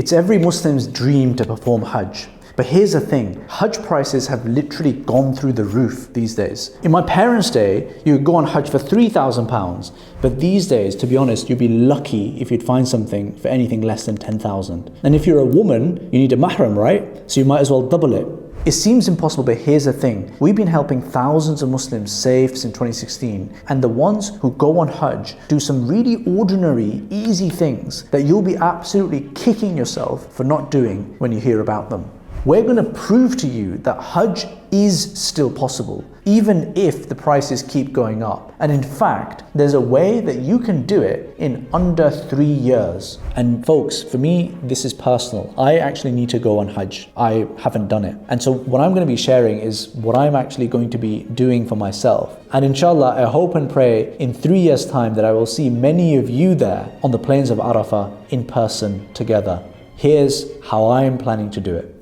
It's every Muslim's dream to perform Hajj. But here's the thing, Hajj prices have literally gone through the roof these days. In my parents' day, you would go on Hajj for £3,000, but these days, to be honest, you'd be lucky if you'd find something for anything less than 10,000. And if you're a woman, you need a mahram, right? So you might as well double it. It seems impossible, but here's the thing. We've been helping thousands of Muslims save since 2016, and the ones who go on Hajj do some really ordinary, easy things that you'll be absolutely kicking yourself for not doing when you hear about them. We're going to prove to you that Hajj is still possible, even if the prices keep going up. And in fact, there's a way that you can do it in under 3 years. And folks, for me, this is personal. I actually need to go on Hajj. I haven't done it. And so what I'm going to be sharing is what I'm actually going to be doing for myself. And inshallah, I hope and pray in 3 years' time that I will see many of you there on the plains of Arafah in person together. Here's how I'm planning to do it.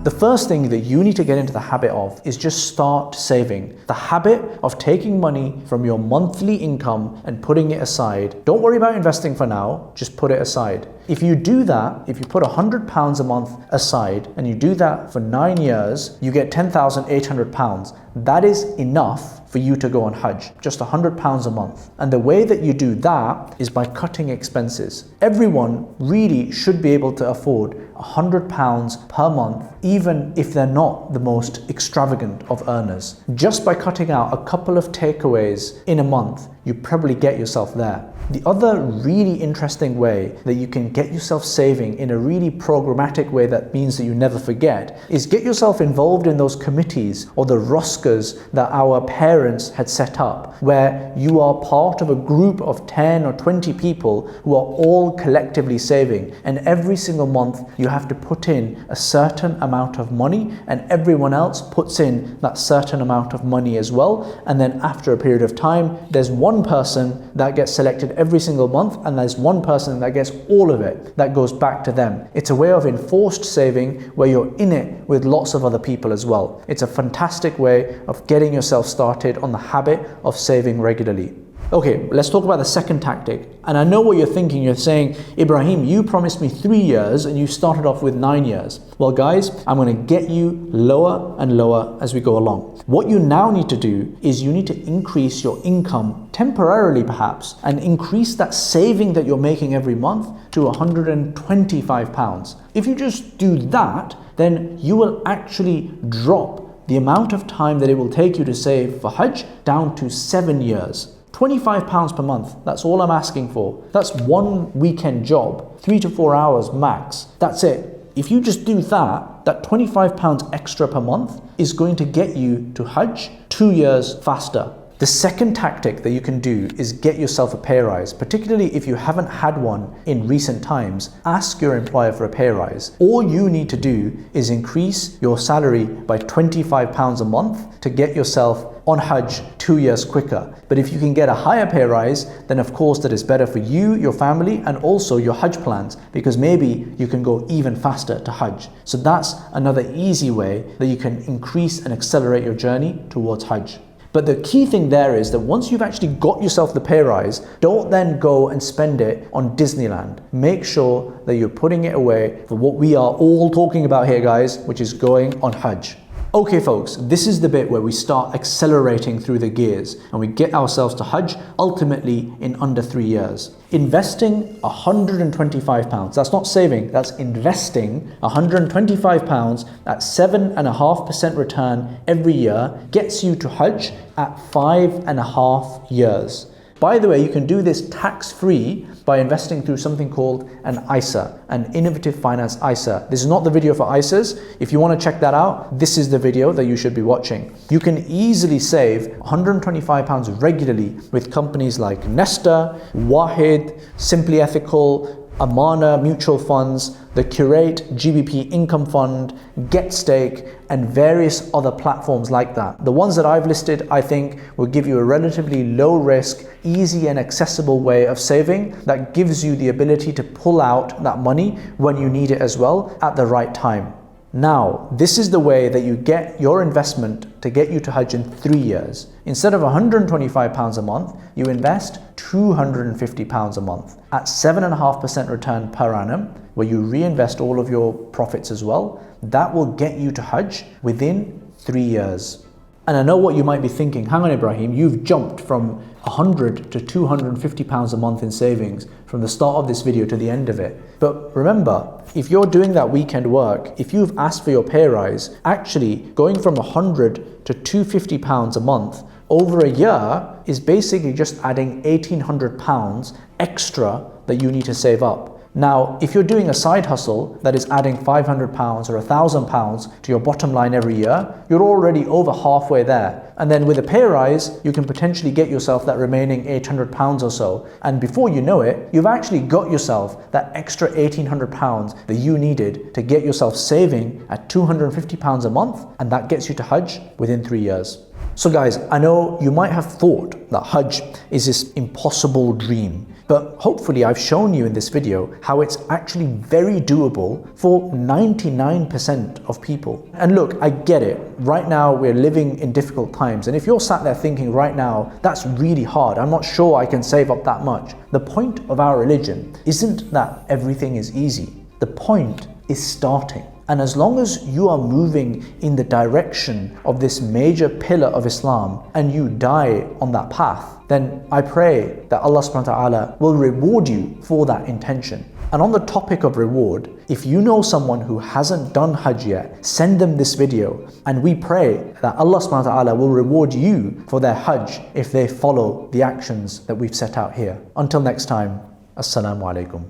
The first thing that you need to get into the habit of is just start saving. The habit of taking money from your monthly income and putting it aside. Don't worry about investing for now, just put it aside. If you do that, if you put £100 a month aside and you do that for 9 years, you get £10,800. That is enough for you to go on Hajj, just £100 a month. And the way that you do that is by cutting expenses. Everyone really should be able to afford £100 per month, even if they're not the most extravagant of earners. Just by cutting out a couple of takeaways in a month, you probably get yourself there. The other really interesting way that you can get yourself saving in a really programmatic way that means that you never forget is get yourself involved in those committees or the roskas that our parents had set up, where you are part of a group of 10 or 20 people who are all collectively saving, and every single month you have to put in a certain amount of money and everyone else puts in that certain amount of money as well, and then after a period of time there's one person that gets selected every single month and there's one person that gets all of it that goes back to them. It's a way of enforced saving where you're in it with lots of other people as well. It's a fantastic way of getting yourself started on the habit of saving regularly. Okay, let's talk about the second tactic. And I know what you're thinking. You're saying, Ibrahim, you promised me 3 years and you started off with 9 years. Well, guys, I'm going to get you lower and lower as we go along. What you now need to do is you need to increase your income temporarily perhaps and increase that saving that you're making every month to £125. If you just do that, then you will actually drop the amount of time that it will take you to save for Hajj down to 7 years. £25 per month, that's all I'm asking for. That's one weekend job, 3 to 4 hours max. That's it. If you just do that, that £25 extra per month is going to get you to Hajj 2 years faster. The second tactic that you can do is get yourself a pay rise, particularly if you haven't had one in recent times. Ask your employer for a pay rise. All you need to do is increase your salary by £25 a month to get yourself on Hajj 2 years quicker. But if you can get a higher pay rise, then of course that is better for you, your family, and also your Hajj plans, because maybe you can go even faster to Hajj. So that's another easy way that you can increase and accelerate your journey towards Hajj. But the key thing there is that once you've actually got yourself the pay rise, don't then go and spend it on Disneyland. Make sure that you're putting it away for what we are all talking about here, guys, which is going on Hajj. Okay folks, this is the bit where we start accelerating through the gears and we get ourselves to Hajj ultimately in under 3 years. Investing £125, that's not saving, that's investing £125 at 7.5% return every year gets you to Hajj at 5.5 years. By the way, you can do this tax-free by investing through something called an ISA, an innovative finance ISA. This is not the video for ISAs. If you want to check that out, this is the video that you should be watching. You can easily save £125 regularly with companies like Nesta, Wahid, Simply Ethical, Amana mutual funds, the Curate GBP income fund, GetStake, and various other platforms like that. The ones that I've listed, I think, will give you a relatively low risk, easy and accessible way of saving that gives you the ability to pull out that money when you need it as well at the right time. Now, this is the way that you get your investment to get you to Hajj in 3 years. Instead of £125 a month, you invest £250 a month at 7.5% return per annum, where you reinvest all of your profits as well. That will get you to Hajj within 3 years. And I know what you might be thinking, hang on Ibrahim, you've jumped from £100 to £250 a month in savings from the start of this video to the end of it. But remember, if you're doing that weekend work, if you've asked for your pay rise, actually going from £100 to £250 a month over a year is basically just adding £1,800 extra that you need to save up. Now, if you're doing a side hustle that is adding £500 or £1,000 to your bottom line every year, you're already over halfway there. And then with a pay rise, you can potentially get yourself that remaining £800 or so. And before you know it, you've actually got yourself that extra £1,800 that you needed to get yourself saving at £250 a month, and that gets you to Hajj within 3 years. So guys, I know you might have thought that Hajj is this impossible dream, but hopefully I've shown you in this video how it's actually very doable for 99% of people. And look, I get it. Right now we're living in difficult times, and if you're sat there thinking right now, that's really hard, I'm not sure I can save up that much. The point of our religion isn't that everything is easy. The point is starting. And as long as you are moving in the direction of this major pillar of Islam and you die on that path, then I pray that Allah subhanahu wa ta'ala will reward you for that intention. And on the topic of reward, if you know someone who hasn't done Hajj yet, send them this video, and we pray that Allah subhanahu wa ta'ala will reward you for their Hajj if they follow the actions that we've set out here. Until next time, Assalamu alaikum.